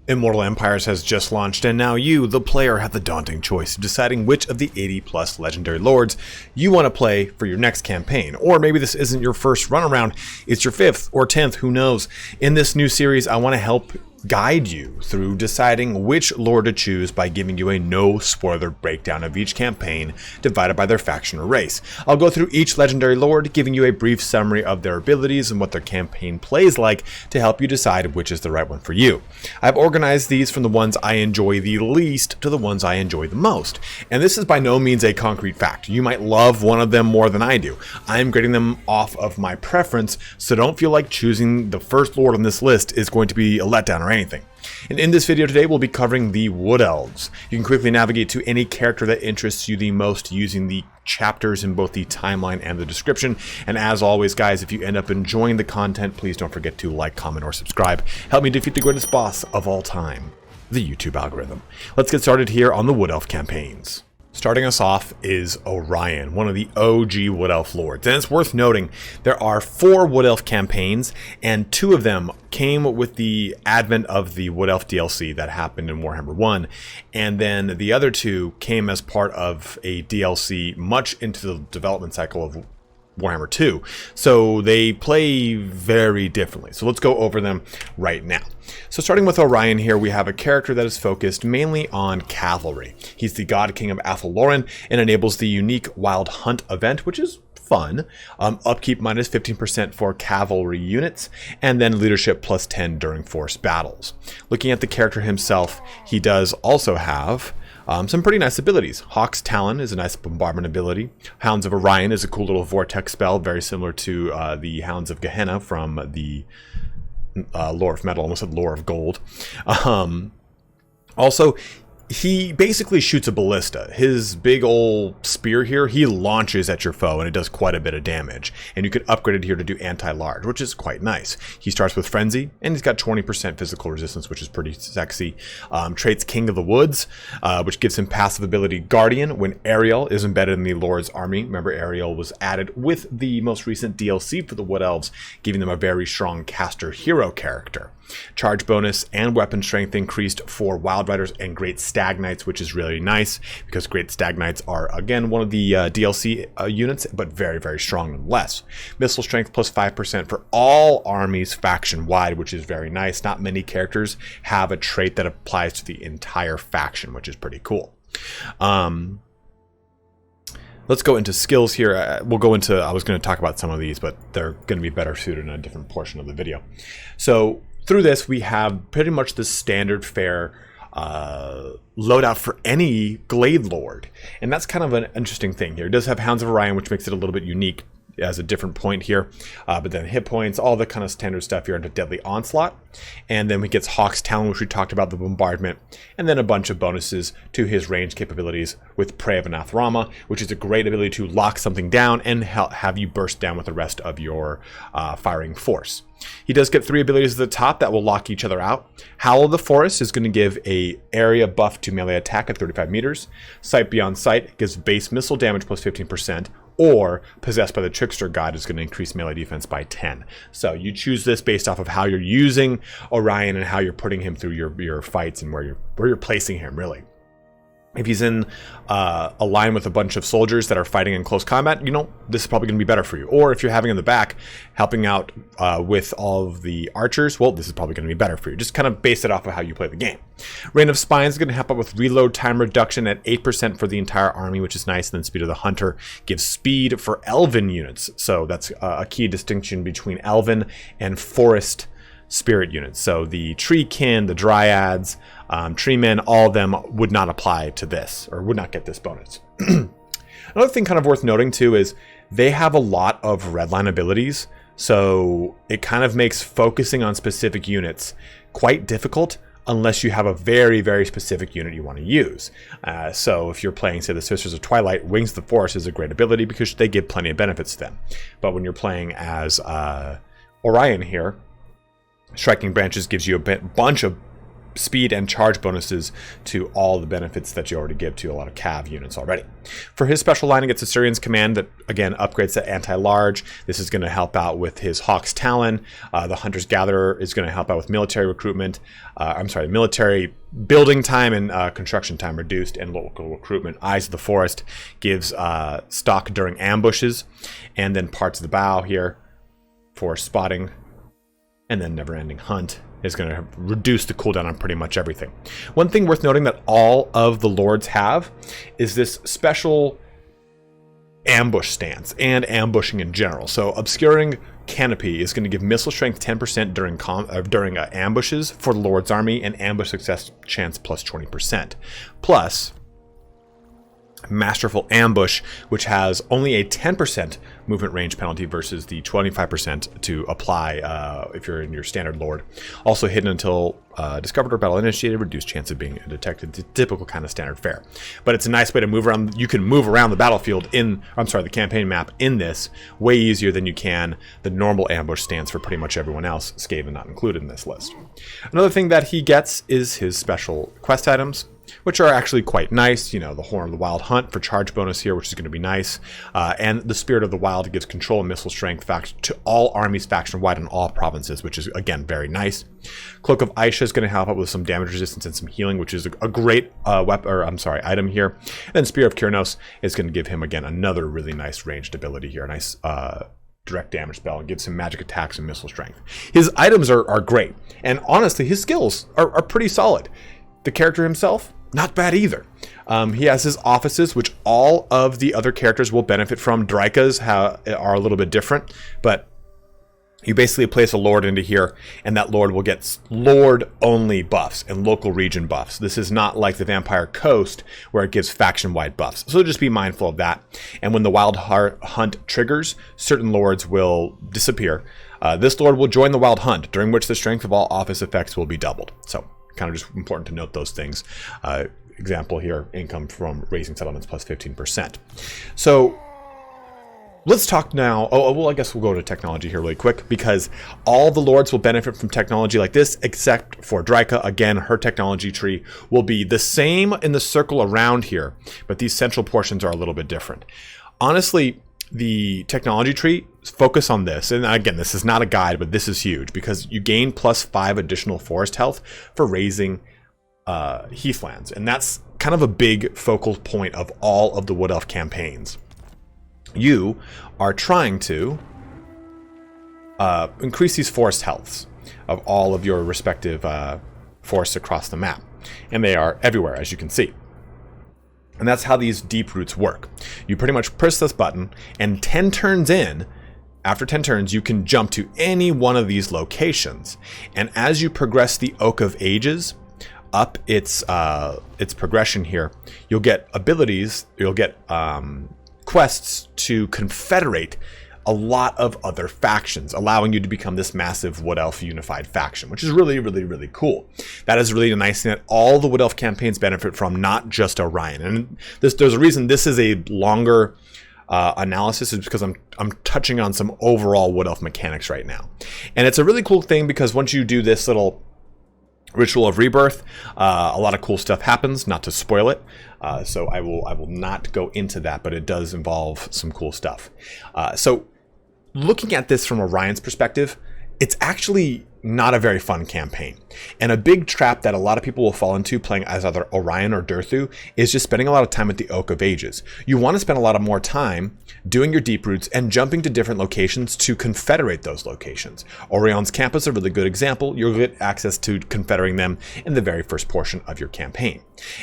Immortal Empires has just launched, and now you, the player, have the daunting choice of deciding which of the 80+ legendary lords you want to play for your next campaign. Or maybe this isn't your first run around, it's your 5th or 10th, who knows. In this new series, I want to help guide you through deciding which lord to choose by giving you a no-spoiler breakdown of each campaign divided by their faction or race. I'll go through each legendary lord, giving you a brief summary of their abilities and what their campaign plays like to help you decide which is the right one for you. I've organized these from the ones I enjoy the least to the ones I enjoy the most. And this is by no means a concrete fact. You might love one of them more than I do. I'm grading them off of my preference, so don't feel like choosing the first lord on this list is going to be a letdown or anything. And in this video today, we'll be covering the Wood Elves. You can quickly navigate to any character that interests you the most using the chapters in both the timeline and the description. And as always, guys, if you end up enjoying the content, please don't forget to like, comment, or subscribe. Help me defeat the greatest boss of all time, the YouTube algorithm. Let's get started here on the Wood Elf campaigns. Starting us off is Orion, one of the OG Wood Elf lords. And it's worth noting, there are 4 Wood Elf campaigns, and 2 of them came with the advent of the Wood Elf DLC that happened in Warhammer 1. And then the other 2 came as part of a DLC much into the development cycle of Warhammer 2. So they play very differently. So let's go over them right now. So starting with Orion here, we have a character that is focused mainly on cavalry. He's the God King of Athaloran and enables the unique Wild Hunt event, which is fun. Upkeep minus 15% for cavalry units, and then leadership plus 10 during forced battles. Looking at the character himself, he does also have some pretty nice abilities. Hawk's Talon is a nice bombardment ability. Hounds of Orion is a cool little vortex spell, very similar to the Hounds of Gehenna from the Lore of Metal, almost said Lore of Gold. Also, he basically shoots a ballista. His big old spear here, he launches at your foe and it does quite a bit of damage. And you could upgrade it here to do anti-large, which is quite nice. He starts with Frenzy and he's got 20% physical resistance, which is pretty sexy. Traits King of the Woods, which gives him passive ability Guardian when Ariel is embedded in the Lord's army. Remember, Ariel was added with the most recent DLC for the Wood Elves, giving them a very strong caster hero character. Charge bonus and weapon strength increased for Wild Riders and Great Stag Knights, which is really nice because Great Stag Knights are again one of the DLC units, but very, very strong nonetheless. Missile strength plus 5% for all armies faction wide, which is very nice. Not many characters have a trait that applies to the entire faction, which is pretty cool. Let's go into skills here. We'll go into, I was going to talk about some of these, but they're going to be better suited in a different portion of the video. So through this, we have pretty much the standard fare loadout for any Glade Lord. And that's kind of an interesting thing here. It does have Hounds of Orion, which makes it a little bit unique as a different point here, but then hit points, all the kind of standard stuff here into Deadly Onslaught. And then he gets Hawk's Talon, which we talked about, the bombardment, and then a bunch of bonuses to his range capabilities with Prey of Anathrama, which is a great ability to lock something down and have you burst down with the rest of your firing force. He does get 3 abilities at the top that will lock each other out. Howl of the Forest is going to give a area buff to melee attack at 35 meters. Sight Beyond Sight gives base missile damage plus 15%. Or Possessed by the Trickster God is going to increase melee defense by 10. So you choose this based off of how you're using Orion and how you're putting him through your fights and where you're placing him, really. If he's in a line with a bunch of soldiers that are fighting in close combat, you know, this is probably going to be better for you. Or if you're having in the back, helping out with all of the archers, well, this is probably going to be better for you. Just kind of base it off of how you play the game. Rain of Spines is going to help out with reload time reduction at 8% for the entire army, which is nice. And then Speed of the Hunter gives speed for Elven units. So that's a key distinction between Elven and Forest spirit units. So the Treekin, the Dryads, Tree Men, all of them would not apply to this, or would not get this bonus. Another thing kind of worth noting too is they have a lot of redline abilities, so it kind of makes focusing on specific units quite difficult unless you have a very, very specific unit you want to use. So if you're playing, say, the Sisters of Twilight, Wings of the Forest is a great ability because they give plenty of benefits to them. But when you're playing as Orion here, Striking Branches gives you a bunch of speed and charge bonuses to all the benefits that you already give to a lot of cav units already. For his special line, he gets Assyrian's Command that, again, upgrades to anti-large. This is going to help out with his Hawk's Talon. The Hunter's Gatherer is going to help out with military recruitment. Military building time and construction time reduced, and local recruitment. Eyes of the Forest gives stock during ambushes, and then Parts of the Bow here for spotting, and then Never Ending Hunt is going to reduce the cooldown on pretty much everything. One thing worth noting that all of the lords have is this special ambush stance and ambushing in general. So Obscuring Canopy is going to give missile strength 10% during ambushes for the Lord's army, and ambush success chance plus 20%. Plus Masterful Ambush, which has only a 10% movement range penalty versus the 25% to apply if you're in your standard lord. Also hidden until discovered or battle initiated, reduced chance of being detected. Typical kind of standard fare. But it's a nice way to move around. You can move around the battlefield the campaign map in this way easier than you can the normal ambush stance for pretty much everyone else, Skaven not included in this list. Another thing that he gets is his special quest items, which are actually quite nice. You know, the Horn of the Wild Hunt for charge bonus here, which is going to be nice. And the Spirit of the Wild gives control and missile strength to all armies faction-wide in all provinces, which is, again, very nice. Cloak of Aisha is going to help out with some damage resistance and some healing, which is a great item here. And then Spear of Kyrnos is going to give him, again, another really nice ranged ability here. A nice direct damage spell, and gives him magic attacks and missile strength. His items are great. And honestly, his skills are pretty solid. The character himself, not bad either. He has his offices, which all of the other characters will benefit from. Drycha's are a little bit different, but you basically place a lord into here, and that lord will get lord-only buffs and local region buffs. This is not like the Vampire Coast, where it gives faction-wide buffs. So just be mindful of that. And when the Wild Hunt triggers, certain lords will disappear. This lord will join the Wild Hunt, during which the strength of all office effects will be doubled. So kind of just important to note those things. Example here, income from raising settlements plus 15%. So let's talk now. I guess we'll go to technology here really quick, because all the lords will benefit from technology like this, except for Drycha. Again, her technology tree will be the same in the circle around here, but these central portions are a little bit different. Honestly, the technology tree focus on this, and again, this is not a guide, but this is huge because you gain plus 5 additional forest health for raising heathlands, and that's kind of a big focal point of all of the Wood Elf campaigns. You are trying to increase these forest healths of all of your respective forests across the map, and they are everywhere, as you can see. And that's how these deep roots work. You pretty much press this button, and 10 turns in, after 10 turns, you can jump to any one of these locations. And as you progress the Oak of Ages up its progression here, you'll get abilities, you'll get quests to confederate a lot of other factions, allowing you to become this massive Wood Elf unified faction, which is really, really, really cool. That is really a nice thing that all the Wood Elf campaigns benefit from, not just Orion. And there's a reason this is a longer analysis, is because I'm touching on some overall Wood Elf mechanics right now. And it's a really cool thing because once you do this little Ritual of Rebirth, a lot of cool stuff happens, not to spoil it. So I will not go into that, but it does involve some cool stuff. So looking at this from Orion's perspective, it's actually not a very fun campaign. And a big trap that a lot of people will fall into playing as either Orion or Durthu is just spending a lot of time at the Oak of Ages. You want to spend a lot of more time doing your deep roots and jumping to different locations to confederate those locations. Orion's camp is a really good example. You'll get access to confederating them in the very first portion of your campaign.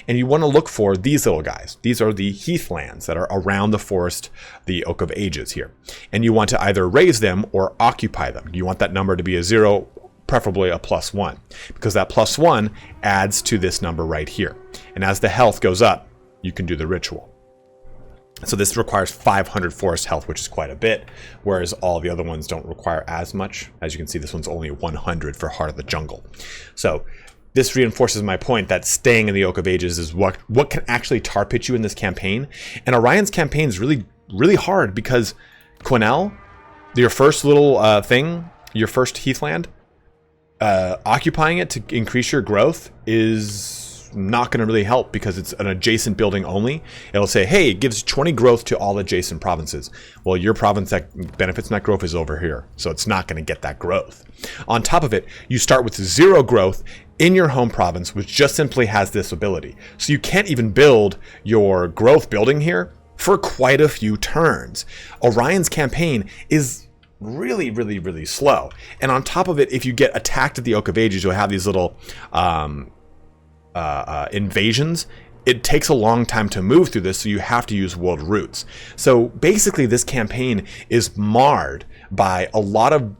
And you want to look for these little guys. These are the heathlands that are around the forest, the Oak of Ages here. And you want to either raise them or occupy them. You want that number to be a 0, preferably a +1, because that +1 adds to this number right here. And as the health goes up, you can do the ritual. So this requires 500 forest health, which is quite a bit, whereas all the other ones don't require as much. As you can see, this one's only 100 for Heart of the Jungle. So this reinforces my point that staying in the Oak of Ages is what can actually tar pit you in this campaign. And Orion's campaign is really, really hard because Quenelle, your first little thing, your first heathland, occupying it to increase your growth is not going to really help because it's an adjacent building only. It'll say, hey, it gives 20 growth to all adjacent provinces. Well, your province that benefits from that growth is over here, so it's not going to get that growth. On top of it, you start with 0 growth in your home province, which just simply has this ability. So you can't even build your growth building here for quite a few turns. Orion's campaign is really, really, really slow. And on top of it, if you get attacked at the Oak of Ages, you'll have these little invasions. It takes a long time to move through this, so you have to use world routes. So basically this campaign is marred by a lot of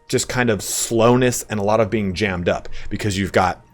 just kind of slowness and a lot of being jammed up, because you've got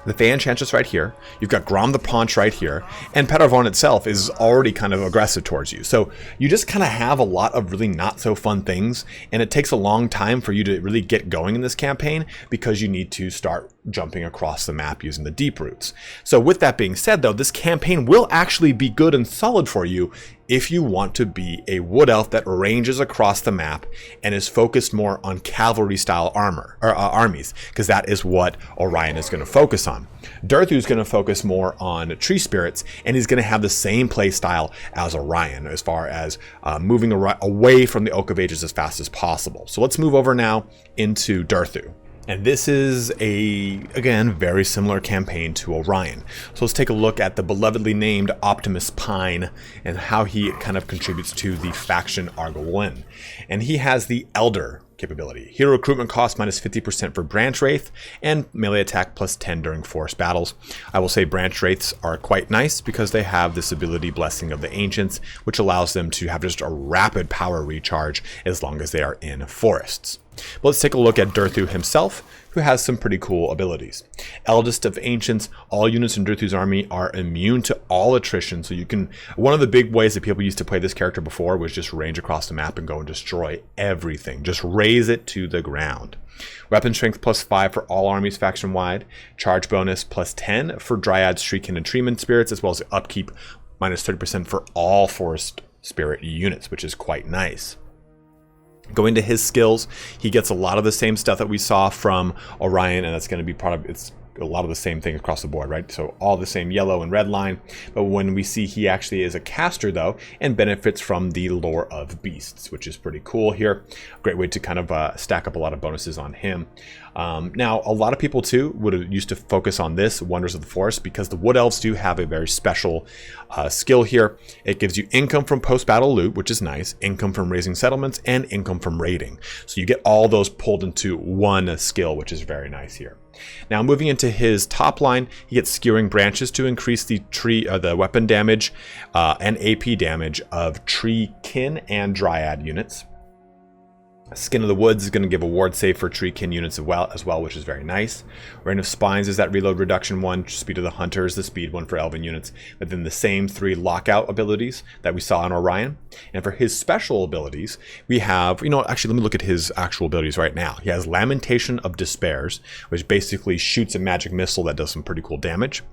the Fey Enchantress right here, you've got Grom the Paunch right here, and Paderborn itself is already kind of aggressive towards you. So you just kind of have a lot of really not so fun things, and it takes a long time for you to really get going in this campaign because you need to start jumping across the map using the deep routes. So with that being said though, this campaign will actually be good and solid for you if you want to be a Wood Elf that ranges across the map and is focused more on cavalry style armor or armies, because that is what Orion is going to focus on. Durthu is going to focus more on tree spirits, and he's going to have the same play style as Orion as far as moving away from the Oak of Ages as fast as possible. So let's move over now into Durthu. And this is again, very similar campaign to Orion. So let's take a look at the belovedly named Optimus Pine and how he kind of contributes to the faction Argolin. And he has the Elder capability. Hero recruitment cost minus 50% for Branch Wraith, and melee attack plus 10 during forest battles. I will say Branch Wraiths are quite nice because they have this ability Blessing of the Ancients, which allows them to have just a rapid power recharge as long as they are in forests. But let's take a look at Durthu himself, who has some pretty cool abilities. Eldest of Ancients, all units in Durthu's army are immune to all attrition, so you can, one of the big ways that people used to play this character before was just range across the map and go and destroy everything, just raze it to the ground. Weapon strength plus 5 for all armies faction wide, charge bonus plus 10 for Dryads, Shriekin, and Treeman spirits, as well as upkeep minus 30% for all forest spirit units, which is quite nice. Going to his skills, he gets a lot of the same stuff that we saw from Orion, and that's going to be part of it's a lot of the same thing across the board, right? So all the same yellow and red line. But when we see he actually is a caster though, and benefits from the lore of beasts, which is pretty cool here. Great way to kind of stack up a lot of bonuses on him. Now, a lot of people too would have used to focus on this Wonders of the Forest, because the Wood Elves do have a very special skill here. It gives you income from post-battle loot, which is nice, income from raising settlements, and income from raiding. So you get all those pulled into one skill, which is very nice here. Now, moving into his top line, he gets Skewering Branches to increase the the weapon damage and AP damage of tree kin and dryad units. Skin of the Woods is going to give a ward save for tree kin units as well, which is very nice. Rain of Spines is that reload reduction one. Speed of the Hunter is the speed one for elven units. But then the same 3 lockout abilities that we saw in Orion. And for his special abilities, we have, actually let me look at his actual abilities right now. He has Lamentation of Despairs, which basically shoots a magic missile that does some pretty cool damage.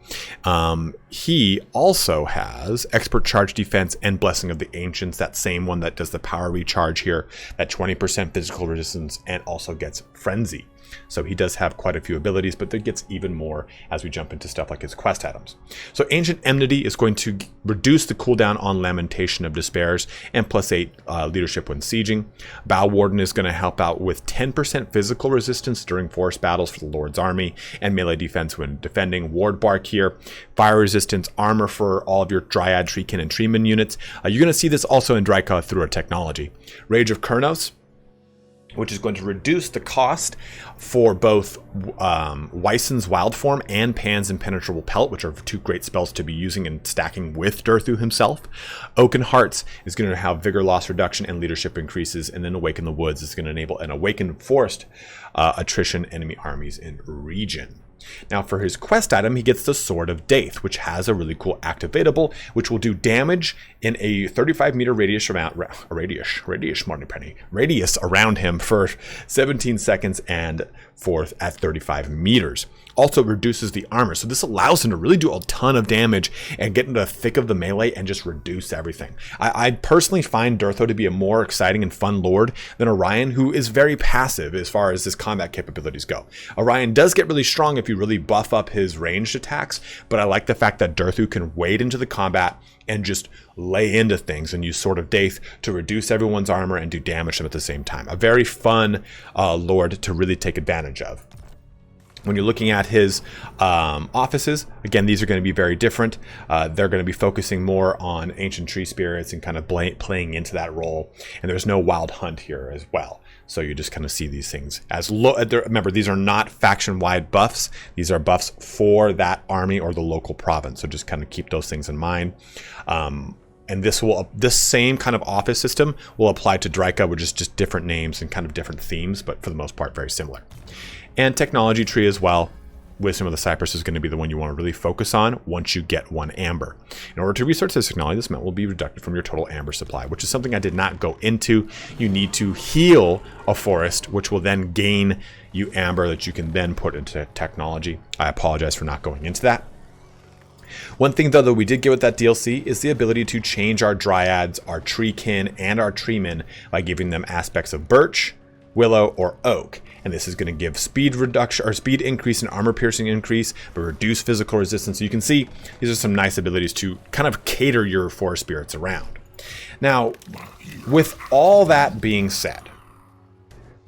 He also has Expert Charge Defense and Blessing of the Ancients, that same one that does the power recharge here, that 20% physical resistance, and also gets Frenzy. So he does have quite a few abilities, but there gets even more as we jump into stuff like his quest items. So Ancient Enmity is going to reduce the cooldown on Lamentation of Despairs and plus 8 leadership when sieging. Bow Warden is going to help out with 10% physical resistance during forest battles for the Lord's army, and melee defense when defending. Ward Bark here, fire resistance armor for all of your Dryad, Treekin, and Treeman units. You're going to see this also in Drycha through our technology. Rage of Kurnos, which is going to reduce the cost for both Wyson's Wild Form and Pan's Impenetrable Pelt, which are 2 great spells to be using and stacking with Durthu himself. Oaken Hearts is going to have Vigor Loss Reduction and Leadership increases, and then Awaken the Woods is going to enable an Awakened Forest attrition enemy armies in region. Now for his quest item, he gets the Sword of Daith, which has a really cool activatable, which will do damage in a 35-meter radius around him for 17 seconds and forth at 35 meters. Also reduces the armor, so this allows him to really do a ton of damage and get into the thick of the melee and just reduce everything. I personally find Durthu to be a more exciting and fun lord than Orion, who is very passive as far as his combat capabilities go. Orion does get really strong if you really buff up his ranged attacks, but I like the fact that Durthu can wade into the combat and just lay into things and use Sword of Daith to reduce everyone's armor and do damage to them at the same time. A very fun lord to really take advantage of. When you're looking at his offices, again, these are going to be very different. They're going to be focusing more on ancient tree spirits and kind of playing into that role. And there's no wild hunt here as well. So you just kind of see these things as remember, these are not faction-wide buffs. These are buffs for that army or the local province. So just kind of keep those things in mind. And this same kind of office system will apply to Drycha, which is just different names and kind of different themes, but for the most part, very similar. And technology tree as well. Wisdom of the Cypress is going to be the one you want to really focus on once you get 1 amber. In order to research this technology, this amount will be deducted from your total amber supply, which is something I did not go into. You need to heal a forest, which will then gain you amber that you can then put into technology. I apologize for not going into that. One thing though that we did get with that DLC is the ability to change our dryads, our treekin, and our treemen by giving them aspects of birch, willow, or oak. And this is going to give speed reduction or speed increase and armor piercing increase, but reduce physical resistance. So you can see these are some nice abilities to kind of cater your forest spirits around. Now, with all that being said,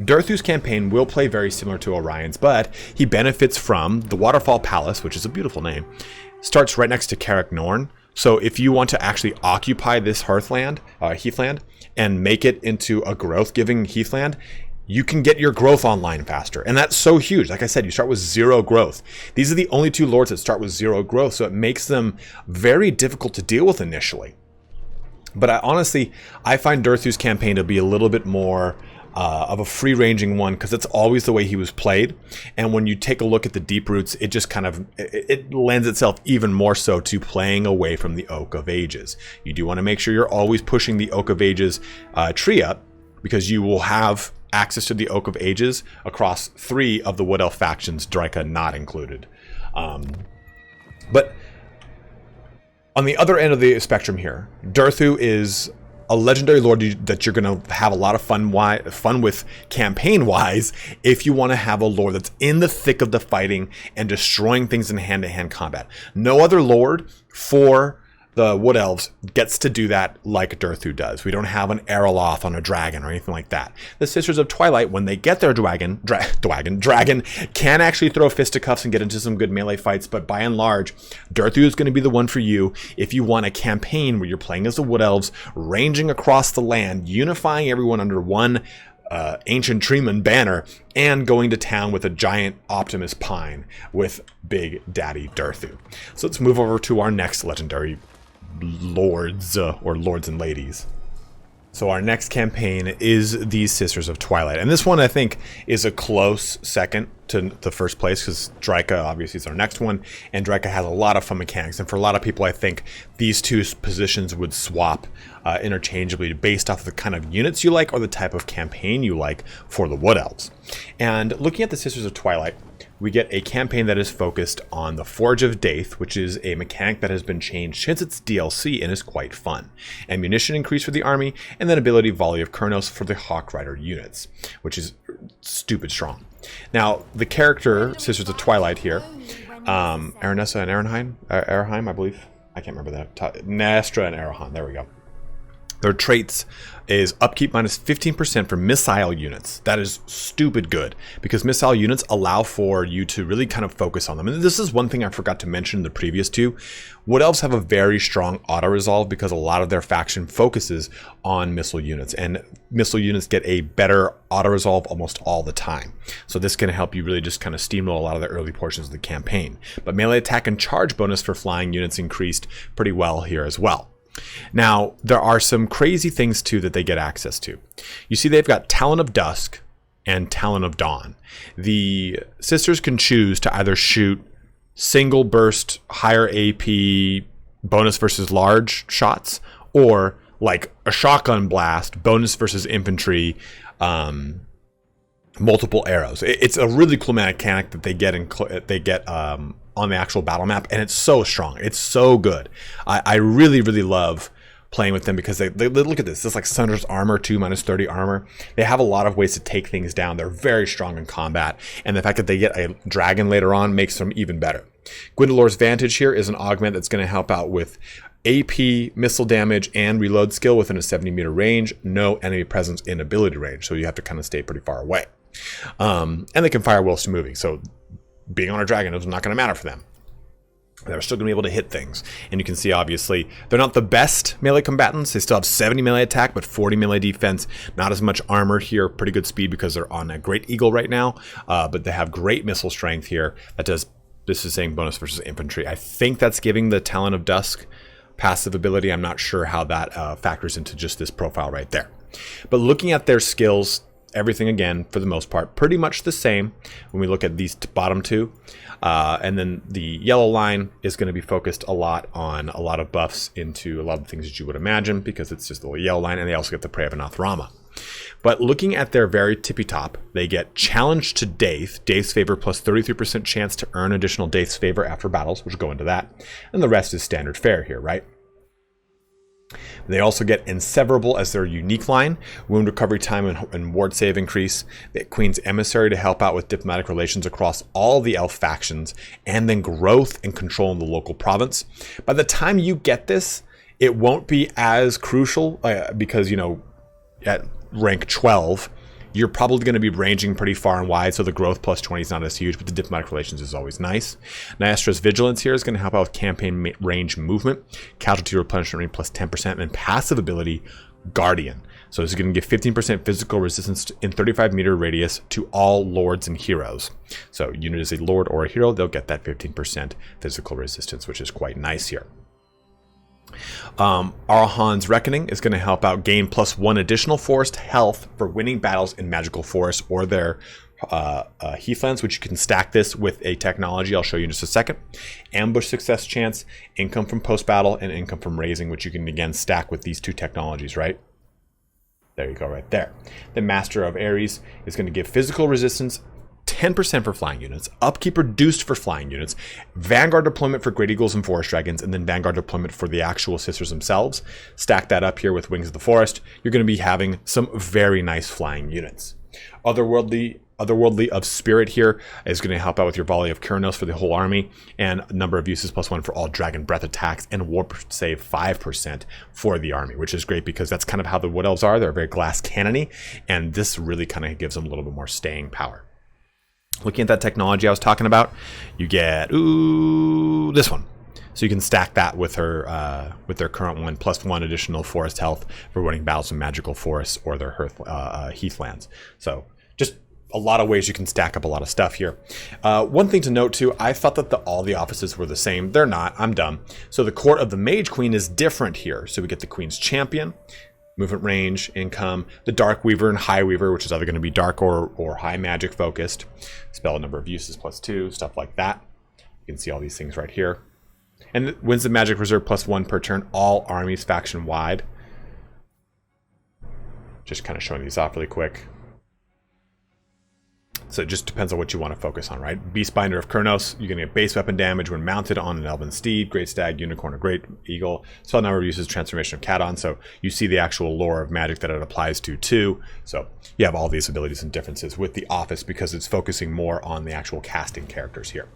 Durthu's campaign will play very similar to Orion's, but he benefits from the Waterfall Palace, which is a beautiful name. Starts right next to Carrick Norn. So if you want to actually occupy this heathland, and make it into a growth-giving heathland, you can get your growth online faster. And that's so huge. Like I said, you start with 0 growth. These are the only 2 lords that start with 0 growth, so it makes them very difficult to deal with initially. But I find Durthu's campaign to be a little bit more of a free-ranging one, because that's always the way he was played. And when you take a look at the deep roots, it just kind of it lends itself even more so to playing away from the Oak of Ages. You do want to make sure you're always pushing the Oak of Ages tree up, because you will have access to the Oak of Ages across 3 of the Wood Elf factions, Drycha not included. But on the other end of the spectrum here, Durthu is a legendary lord that you're going to have a lot of fun with campaign-wise if you want to have a lord that's in the thick of the fighting and destroying things in hand-to-hand combat. No other lord for the Wood Elves gets to do that like Durthu does. We don't have an Eroloth on a dragon or anything like that. The Sisters of Twilight, when they get their dragon, can actually throw fisticuffs and get into some good melee fights, but by and large, Durthu is going to be the one for you if you want a campaign where you're playing as the Wood Elves, ranging across the land, unifying everyone under one ancient treeman banner, and going to town with a giant Optimus Pine with Big Daddy Durthu. So let's move over to our next legendary lords or lords and ladies. So our next campaign is these Sisters of Twilight, and this one I think is a close second to the first place, because Drycha obviously is our next one, and Drycha has a lot of fun mechanics, and for a lot of people I think these 2 positions would swap interchangeably based off of the kind of units you like or the type of campaign you like for the Wood Elves. And looking at the Sisters of Twilight, we get a campaign that is focused on the Forge of Daith, which is a mechanic that has been changed since its DLC and is quite fun. Ammunition increase for the army, and then ability Volley of Kurnos for the Hawk Rider units, which is stupid strong. Now, the character Sisters of Twilight here, Aranessa and Araheim, I believe. I can't remember that. Nestra and Arahan, there we go. Their traits is upkeep minus 15% for missile units. That is stupid good, because missile units allow for you to really kind of focus on them. And this is one thing I forgot to mention in the previous 2. Wood Elves have a very strong auto-resolve because a lot of their faction focuses on missile units, and missile units get a better auto-resolve almost all the time. So this can help you really just kind of steamroll a lot of the early portions of the campaign. But melee attack and charge bonus for flying units increased pretty well here as well. Now, there are some crazy things too that they get access to. You see they've got Talon of Dusk, and Talon of Dawn. The sisters can choose to either shoot single burst, higher AP, bonus versus large shots, or like a shotgun blast, bonus versus infantry, multiple arrows. It's a really cool mechanic that they get on the actual battle map, and it's so strong. It's so good. I really, really love playing with them because they look at this. This is like Sunder's armor, 2 -30 armor. They have a lot of ways to take things down. They're very strong in combat, and the fact that they get a dragon later on makes them even better. Gwendolor's Vantage here is an augment that's going to help out with AP, missile damage, and reload skill within a 70-meter range. No enemy presence in ability range, so you have to kind of stay pretty far away. And they can fire whilst moving, so being on a dragon is not going to matter for them. They're still going to be able to hit things. And you can see, obviously, they're not the best melee combatants. They still have 70 melee attack, but 40 melee defense. Not as much armor here. Pretty good speed because they're on a Great Eagle right now. But they have great missile strength here. That does, this is saying bonus versus infantry. I think that's giving the Talon of Dusk passive ability. I'm not sure how that factors into just this profile right there. But looking at their skills, everything again, for the most part, pretty much the same when we look at these bottom two. And then the yellow line is going to be focused a lot on a lot of buffs into a lot of things that you would imagine, because it's just a little yellow line, and they also get the Prey of Anathrama. But looking at their very tippy top, they get Challenge to Daith, Daith's Favor plus 33% chance to earn additional Daith's Favor after battles, which will go into that. And the rest is standard fare here, right? They also get Inseverable as their unique line, wound recovery time and ward save increase. They get Queen's Emissary to help out with diplomatic relations across all the elf factions, and then growth and control in the local province. By the time you get this, it won't be as crucial because, you know, at rank 12, you're probably going to be ranging pretty far and wide, so the growth plus 20 is not as huge, but the diplomatic relations is always nice. Nyastra's Vigilance here is going to help out with campaign range movement, casualty replenishment rate plus 10%, and passive ability Guardian. So this is going to give 15% physical resistance in 35-meter radius to all lords and heroes. So unit is a lord or a hero, they'll get that 15% physical resistance, which is quite nice here. Arahan's Reckoning is going to help out gain +1 additional forest health for winning battles in magical forests or their heathlands, which you can stack this with a technology I'll show you in just a second. Ambush success chance, income from post-battle, and income from raising, which you can again stack with these two technologies, right? There you go, right there. The Master of Ares is going to give physical resistance 10% for flying units, upkeep reduced for flying units, Vanguard deployment for Great Eagles and Forest Dragons, and then Vanguard deployment for the actual sisters themselves. Stack that up here with Wings of the Forest. You're going to be having some very nice flying units. Otherworldly of Spirit here is going to help out with your Volley of Kuranos for the whole army, and a number of uses +1 for all Dragon Breath attacks, and Warp Save 5% for the army, which is great because that's kind of how the Wood Elves are. They're very glass cannon-y, and this really kind of gives them a little bit more staying power. Looking at that technology I was talking about, you get this one. So you can stack that with her with their current one, +1 additional forest health for winning battles in magical forests or their heathlands. So just a lot of ways you can stack up a lot of stuff here. One thing to note too, I thought that all the offices were the same. They're not. I'm dumb. So the Court of the Mage Queen is different here. So we get the Queen's Champion, movement range, income, the Dark Weaver and High Weaver, which is either going to be dark or high magic focused, spell number of uses +2, stuff like that. You can see all these things right here. And wins the magic reserve +1 per turn, all armies faction wide. Just kind of showing these off really quick. So it just depends on what you want to focus on, right? Beastbinder of Kurnos, you're going to get base weapon damage when mounted on an Elven Steed, Great Stag, Unicorn, or Great Eagle. Spell number of uses, Transformation of Cadon, so you see the actual lore of magic that it applies to too. So you have all these abilities and differences with the office because it's focusing more on the actual casting characters here.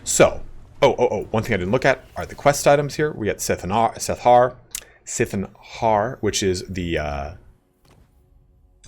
So, one thing I didn't look at are the quest items here. We got Sithanhar, which is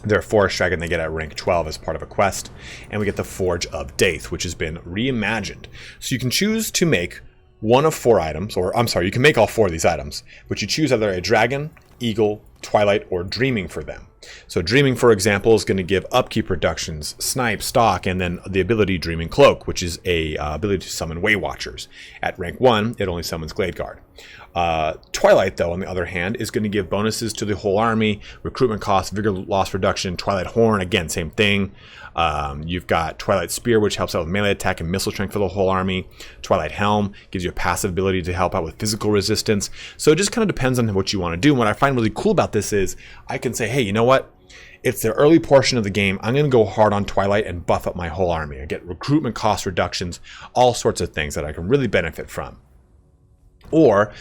their forest dragon they get at rank 12 as part of a quest, and we get the Forge of Daith, which has been reimagined. So you can choose to make one of 4 items, or I'm sorry, you can make all 4 of these items, but you choose either a dragon, eagle, twilight, or dreaming for them. So Dreaming, for example, is going to give upkeep reductions, snipe, stock, and then the ability Dreaming Cloak, which is a ability to summon Way Watchers. At rank 1, it only summons Glade Guard. Twilight, though, on the other hand, is going to give bonuses to the whole army, recruitment cost, vigor loss reduction. Twilight Horn, again, same thing. You've got Twilight Spear, which helps out with melee attack and missile strength for the whole army. Twilight Helm gives you a passive ability to help out with physical resistance. So it just kind of depends on what you want to do. And what I find really cool about this is I can say, hey, you know what? It's the early portion of the game. I'm going to go hard on Twilight and buff up my whole army. I get recruitment cost reductions, all sorts of things that I can really benefit from. Or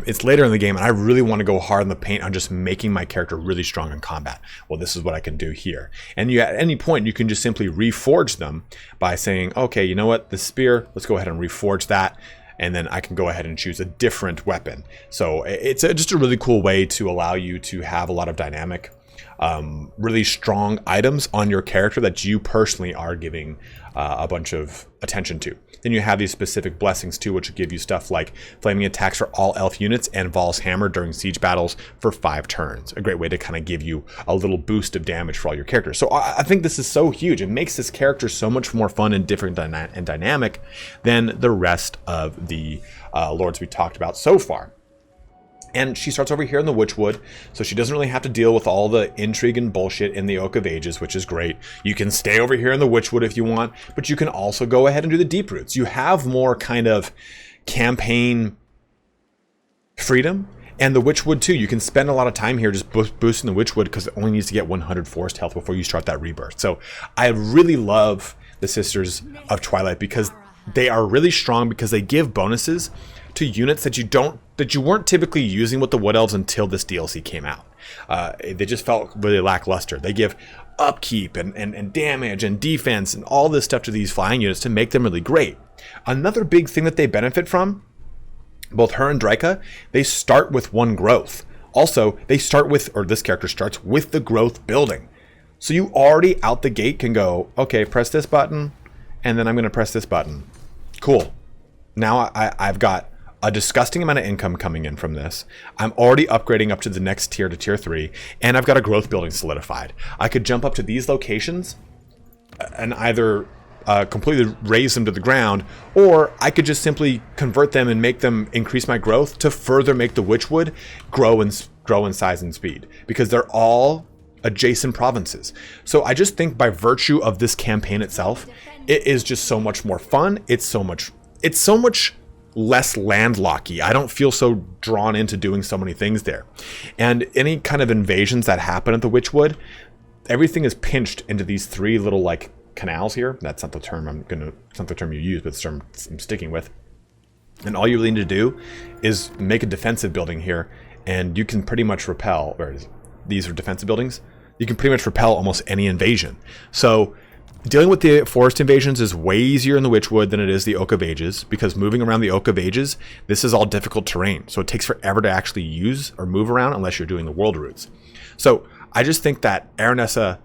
it's later in the game and I really want to go hard in the paint on just making my character really strong in combat. Well, this is what I can do here. And you, at any point, you can just simply reforge them by saying, okay, you know what, the spear, let's go ahead and reforge that. And then I can go ahead and choose a different weapon. So it's just a really cool way to allow you to have a lot of dynamic, really strong items on your character that you personally are giving a bunch of attention to. Then you have these specific blessings too, which give you stuff like flaming attacks for all elf units and Val's Hammer during siege battles for 5 turns. A great way to kind of give you a little boost of damage for all your characters. So I think this is so huge. It makes this character so much more fun and different and dynamic than the rest of the lords we talked about so far. And she starts over here in the Witchwood, so she doesn't really have to deal with all the intrigue and bullshit in the Oak of Ages, which is great. You can stay over here in the Witchwood if you want, but you can also go ahead and do the Deep Roots. You have more kind of campaign freedom. And the Witchwood too, you can spend a lot of time here just boosting the Witchwood because it only needs to get 100 forced health before you start that rebirth. So I really love the Sisters of Twilight because they are really strong because they give bonuses to units that you weren't typically using with the Wood Elves until this DLC came out. They just felt really lackluster. They give upkeep and damage and defense and all this stuff to these flying units to make them really great. Another big thing that they benefit from, both her and Drycha, they start with 1 growth. Also, they start with, or this character starts with the growth building. So you already out the gate can go, okay, press this button, and then I'm going to press this button. Cool. Now I've got a disgusting amount of income coming in from this. I'm already upgrading up to the next tier, to tier 3, and I've got a growth building solidified. I could jump up to these locations and either completely raise them to the ground, or I could just simply convert them and make them increase my growth to further make the Witchwood grow in size and speed, because they're all adjacent provinces. So I just think by virtue of this campaign itself, it is just so much more fun. It's so much less landlocky. I don't feel so drawn into doing so many things there. And any kind of invasions that happen at the Witchwood, everything is pinched into these 3 little like canals here. That's not the term it's not the term you use, but it's the term I'm sticking with. And all you really need to do is make a defensive building here, and you can pretty much repel, where it is, these are defensive buildings, you can pretty much repel almost any invasion. So dealing with the forest invasions is way easier in the Witchwood than it is the Oak of Ages, because moving around the Oak of Ages, this is all difficult terrain. So it takes forever to actually use or move around unless you're doing the world routes. So I just think that Nestra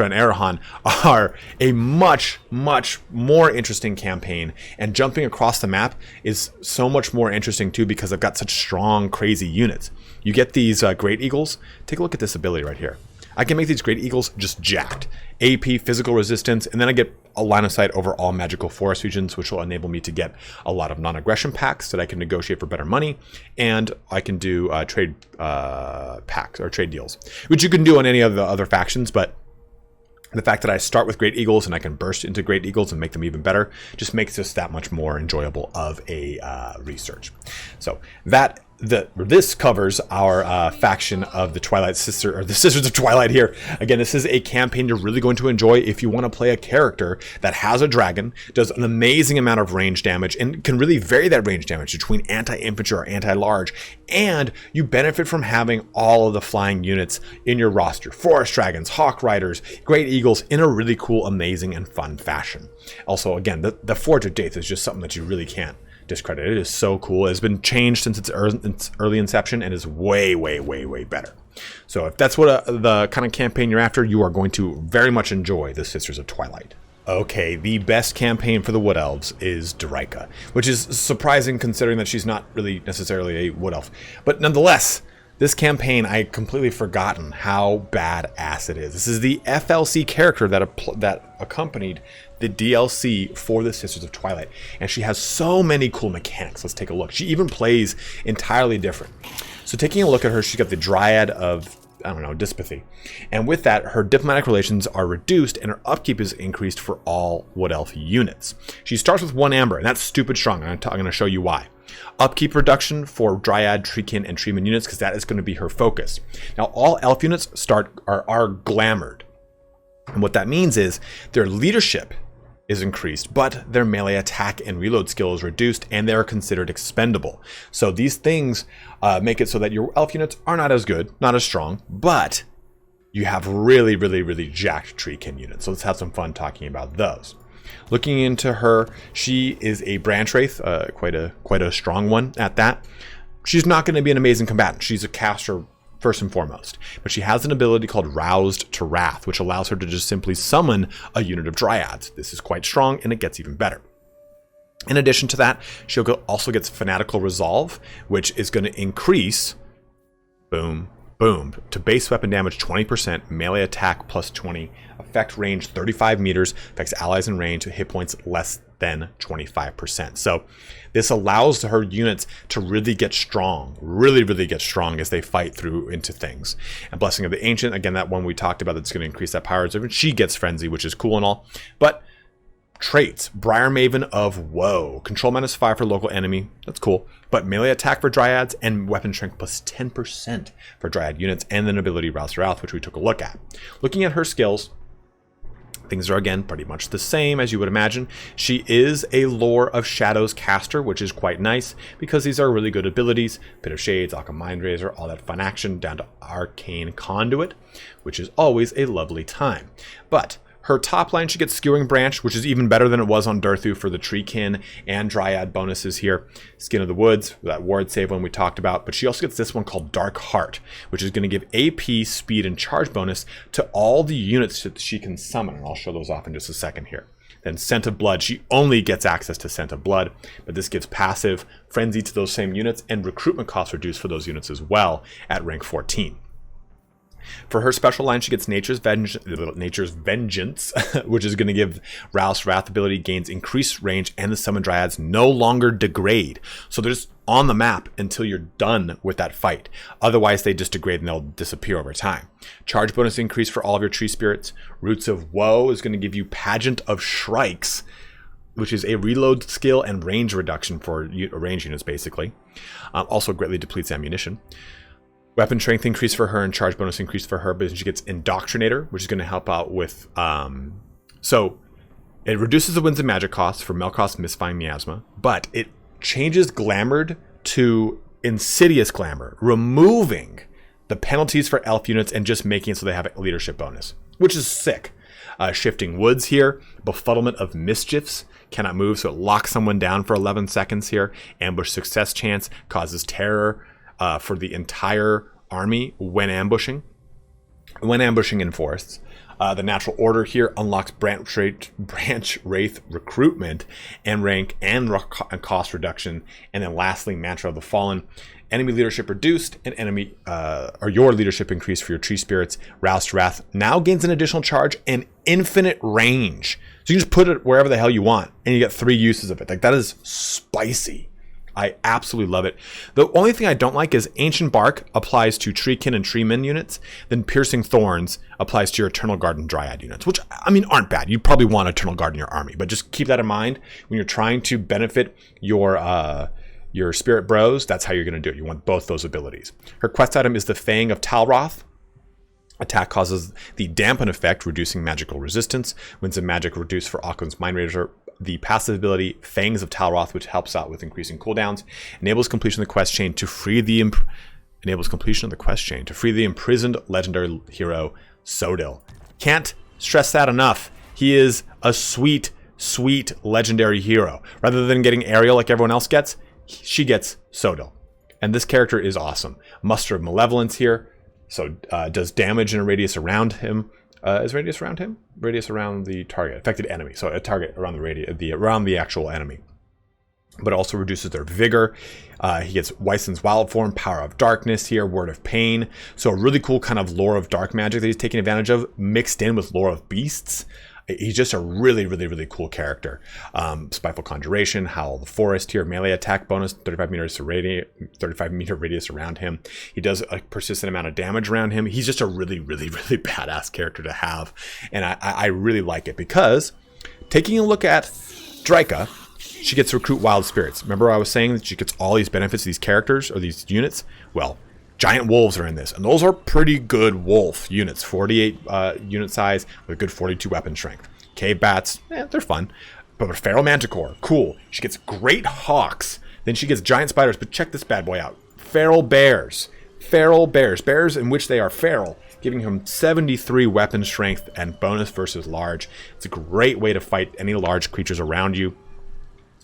and Arahan are a much, much more interesting campaign, and jumping across the map is so much more interesting too because I've got such strong, crazy units. You get these Great Eagles. Take a look at this ability right here. I can make these Great Eagles just jacked. AP, physical resistance, and then I get a line of sight over all magical forest regions, which will enable me to get a lot of non-aggression packs that I can negotiate for better money, and I can do trade packs or trade deals, which you can do on any of the other factions, but the fact that I start with Great Eagles and I can burst into Great Eagles and make them even better just makes this that much more enjoyable of a research. So this covers our faction of the Twilight Sister, or the Sisters of Twilight here. Again, this is a campaign you're really going to enjoy if you want to play a character that has a dragon, does an amazing amount of range damage, and can really vary that range damage between anti-infantry or anti-large, and you benefit from having all of the flying units in your roster. Forest Dragons, Hawk Riders, Great Eagles, in a really cool, amazing, and fun fashion. Also, again, the Forge of Death is just something that you really can't discredit. It is so cool. It has been changed since its early inception and is way, way, way, way better. So if that's what the kind of campaign you're after, you are going to very much enjoy the Sisters of Twilight. Okay, the best campaign for the Wood Elves is Drycha, which is surprising considering that she's not really necessarily a Wood Elf. But nonetheless, This campaign, I had completely forgotten how badass it is. This is the FLC character that accompanied the DLC for the Sisters of Twilight. And she has so many cool mechanics. Let's take a look. She even plays entirely different. So taking a look at her, she's got the Dryad of, I don't know, Dyspathy. And with that, her diplomatic relations are reduced and her upkeep is increased for all Wood Elf units. She starts with 1 Amber, and that's stupid strong. I'm going to show you why. Upkeep reduction for Dryad, Treekin, and Treeman units, because that is going to be her focus. Now, all Elf units are glamored. And what that means is their leadership is increased, but their melee attack and reload skill is reduced, and they're considered expendable. So these things make it so that your Elf units are not as good, not as strong, but you have really, really, really jacked Treekin units. So let's have some fun talking about those. Looking into her, she is a branch wraith, quite a strong one at that. She's not going to be an amazing combatant. She's a caster first and foremost, but she has an ability called Roused to Wrath, which allows her to just simply summon a unit of Dryads. This is quite strong, and it gets even better. In addition to that, she'll also gets Fanatical Resolve, which is going to increase, boom, to base weapon damage 20%, melee attack plus 20, effect range 35 meters, affects allies in range, hit points less than 25%. So this allows her units to really get strong, really get strong as they fight through into things. And Blessing of the Ancient, again, that one we talked about that's going to increase that power reserve. She gets Frenzy, which is cool and all. But traits, Briar Maven of Woe, control -5 for local enemy, that's cool, but melee attack for Dryads and weapon strength plus 10% for Dryad units, and then ability Rouse to Wrath, which we took a look at. Looking at her skills, things are again pretty much the same as you would imagine. She is a Lore of Shadows caster, which is quite nice because these are really good abilities. Pit of Shades, Alchemy Mind Razor, all that fun action, down to Arcane Conduit, which is always a lovely time. But her top line, she gets Skewering Branch, which is even better than it was on Durthu for the Treekin and Dryad bonuses here. Skin of the Woods, that ward save one we talked about. But she also gets this one called Dark Heart, which is going to give AP, speed, and charge bonus to all the units that she can summon. And I'll show those off in just a second here. Then Scent of Blood, she only gets access to Scent of Blood, but this gives passive Frenzy to those same units and recruitment costs reduced for those units as well at rank 14. For her special line, she gets Nature's Vengeance, which is going to give Rouse Wrath ability, gains increased range, and the Summon Dryads no longer degrade. So they're just on the map until you're done with that fight. Otherwise, they just degrade and they'll disappear over time. Charge bonus increase for all of your Tree Spirits. Roots of Woe is going to give you Pageant of Shrikes, which is a reload skill and range reduction for range units, basically. Also greatly depletes ammunition. Weapon strength increase for her and charge bonus increase for her, but she gets Indoctrinator, which is going to help out with... so it reduces the winds and magic costs for Melkoth's Misfying Miasma, but it changes Glamored to Insidious Glamour, removing the penalties for elf units and just making it so they have a leadership bonus, which is sick. Shifting Woods here, Befuddlement of Mischiefs, cannot move, so it locks someone down for 11 seconds here. Ambush Success Chance causes terror for the entire army when ambushing in forests. The Natural Order here unlocks Branch Wraith recruitment and rank and cost reduction. And then lastly, Mantra of the Fallen. Enemy leadership reduced and your leadership increased for your Tree Spirits. Rouse to Wrath now gains an additional charge and infinite range. So you can just put it wherever the hell you want and you get 3 uses of it. Like, that is spicy. I absolutely love it. The only thing I don't like is Ancient Bark applies to Treekin and Treeman units, then Piercing Thorns applies to your Eternal Guard and Dryad units, which, I mean, aren't bad. You'd probably want Eternal Guard in your army, but just keep that in mind when you're trying to benefit your Spirit Bros. That's how you're going to do it. You want both those abilities. Her quest item is the Fang of Talroth. Attack causes the Dampen effect, reducing magical resistance. Winds of Magic reduced for Occam's Mind Razor. The passive ability Fangs of Talroth, which helps out with increasing cooldowns, enables completion of the quest chain to free the imprisoned legendary hero Sodil. Can't stress that enough. He is a sweet legendary hero. Rather than getting Ariel like everyone else gets, she gets Sodil, and this character is awesome. Muster of Malevolence here, so does damage in a radius around him. Is radius around him? Radius around the target, affected enemy. So a target around the radius, around the actual enemy. but also reduces their vigor. He gets Wyson's Wild Form, Power of Darkness here, Word of Pain. So a really cool kind of lore of dark magic that he's taking advantage of, mixed in with lore of beasts. He's just a really, really, really cool character. Spiteful Conjuration, Howl of the Forest here, melee attack bonus, 35 meter radius around him. He does a persistent amount of damage around him. He's just a really, really, really badass character to have. And I really like it because taking a look at Drycha, she gets to recruit wild spirits. Remember I was saying that she gets all these benefits, these characters or these units? Well, giant wolves are in this, and those are pretty good wolf units. 48 unit size with a good 42 weapon strength. Cave bats, they're fun. But feral manticore, cool. She gets great hawks. Then she gets giant spiders, but check this bad boy out. Feral bears. Bears in which they are feral, giving him 73 weapon strength and bonus versus large. It's a great way to fight any large creatures around you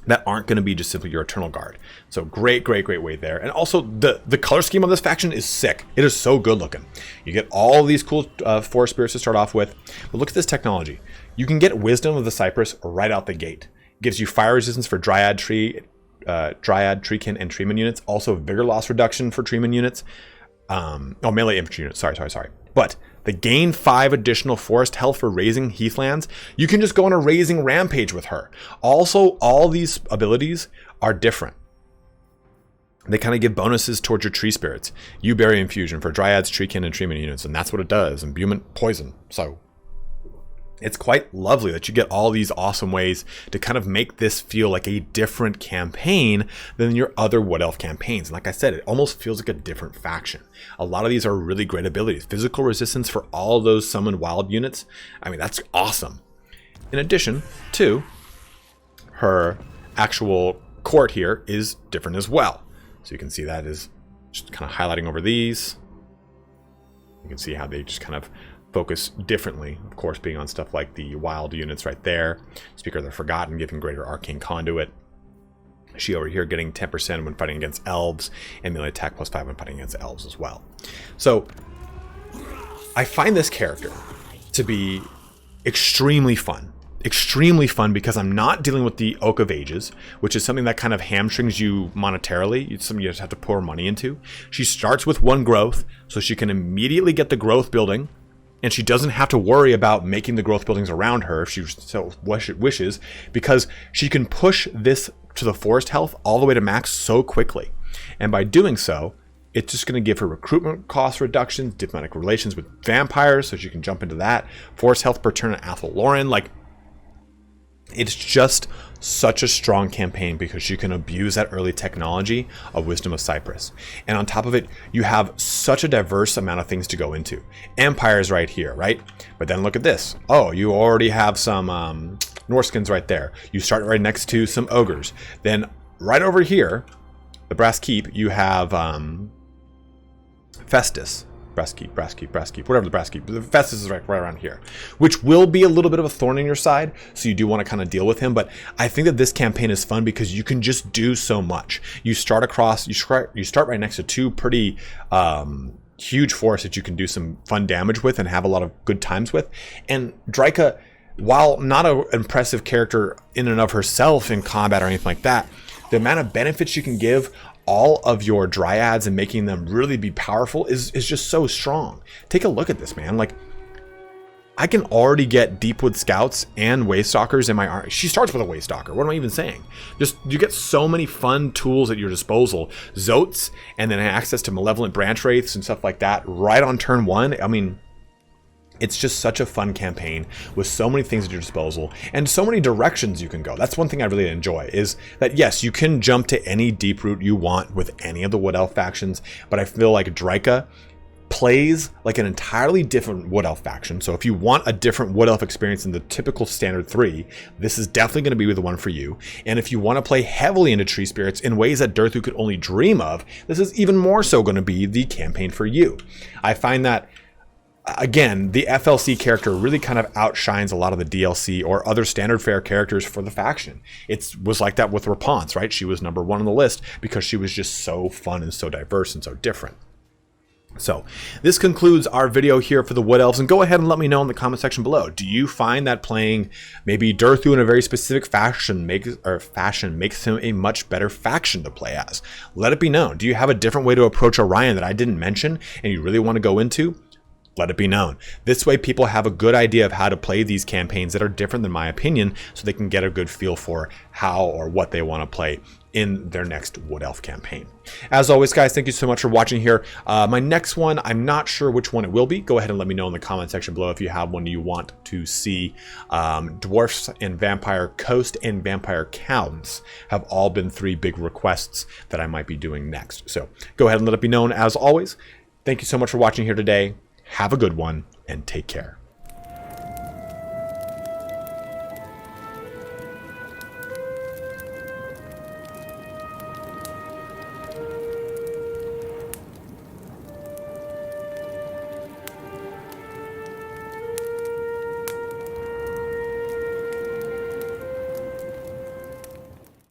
that aren't going to be just simply your Eternal Guard. So great way there. And also the color scheme on this faction is sick. It is so good looking. You get all these cool forest spirits to start off with. But look at this technology. You can get Wisdom of the Cypress right out the gate. It gives you fire resistance for Dryad, Treekin, and Treeman units. Also vigor loss reduction for Treeman units. Melee infantry units. Sorry. But the gain 5 additional forest health for raising heathlands. You can just go on a raising rampage with her. Also, all these abilities are different. They kind of give bonuses towards your tree spirits. You Berry Infusion for Dryads, Treekin, and Treeman units, and that's what it does. Imbuement Poison. So it's quite lovely that you get all these awesome ways to kind of make this feel like a different campaign than your other Wood Elf campaigns. And like I said, it almost feels like a different faction. A lot of these are really great abilities. Physical resistance for all those summoned wild units. I mean, that's awesome. In addition to her actual court here is different as well. So you can see that is just kind of highlighting over these. You can see how they just kind of focus differently, of course, being on stuff like the wild units right there. Speaker of the Forgotten, giving greater arcane conduit. She over here getting 10% when fighting against elves, and melee attack +5 when fighting against elves as well. So I find this character to be extremely fun because I'm not dealing with the Oak of Ages, which is something that kind of hamstrings you monetarily. It's something you just have to pour money into. She starts with 1 growth, so she can immediately get the growth building. And she doesn't have to worry about making the growth buildings around her if she so wishes, because she can push this to the forest health all the way to max so quickly. And by doing so, it's just going to give her recruitment cost reductions, diplomatic relations with vampires, so she can jump into that. Forest health per turn at Athalloran. Like, it's just such a strong campaign because you can abuse that early technology of Wisdom of Cypress. And on top of it, you have such a diverse amount of things to go into. Empires right here, right? But then look at this. Oh, you already have some Norskins right there. You start right next to some ogres. Then right over here, the Brass Keep, you have Festus. Brass keep, whatever the Brass Keep. The Festus is right around here, which will be a little bit of a thorn in your side, so you do want to kind of deal with him. But I think that this campaign is fun because you can just do so much. You start right next to 2 pretty huge forests that you can do some fun damage with and have a lot of good times with. And Drycha, while not an impressive character in and of herself in combat or anything like that, the amount of benefits you can give all of your dryads and making them really be powerful is just so strong. Take a look at this, man. Like, I can already get Deepwood Scouts and Waystalkers in my army. She starts with a Waystalker. What am I even saying? Just, you get so many fun tools at your disposal. Zotes, and then access to Malevolent Branch Wraiths and stuff like that right on turn 1. I mean, it's just such a fun campaign with so many things at your disposal and so many directions you can go. That's one thing I really enjoy, is that yes, you can jump to any deep route you want with any of the Wood Elf factions, but I feel like Drycha plays like an entirely different Wood Elf faction. So if you want a different Wood Elf experience than the typical standard 3, this is definitely going to be the one for you. And if you want to play heavily into tree spirits in ways that Durthu could only dream of, this is even more so going to be the campaign for you. I find that, again, the FLC character really kind of outshines a lot of the DLC or other standard fare characters for the faction. It was like that with Rapunzel, right? She was number 1 on the list because she was just so fun and so diverse and so different. So this concludes our video here for the Wood Elves, and go ahead and let me know in the comment section below. Do you find that playing maybe Durthu in a very specific fashion makes him a much better faction to play as? Let it be known. Do you have a different way to approach Orion that I didn't mention and you really want to go into? Let it be known. This way people have a good idea of how to play these campaigns that are different than my opinion, so they can get a good feel for how or what they want to play in their next Wood Elf campaign. As always, guys, thank you so much for watching here. My next one, I'm not sure which one it will be. Go ahead and let me know in the comment section below if you have one you want to see. Dwarfs and Vampire Coast and Vampire Counts have all been 3 big requests that I might be doing next. So go ahead and let it be known. As always, thank you so much for watching here today. Have a good one and take care.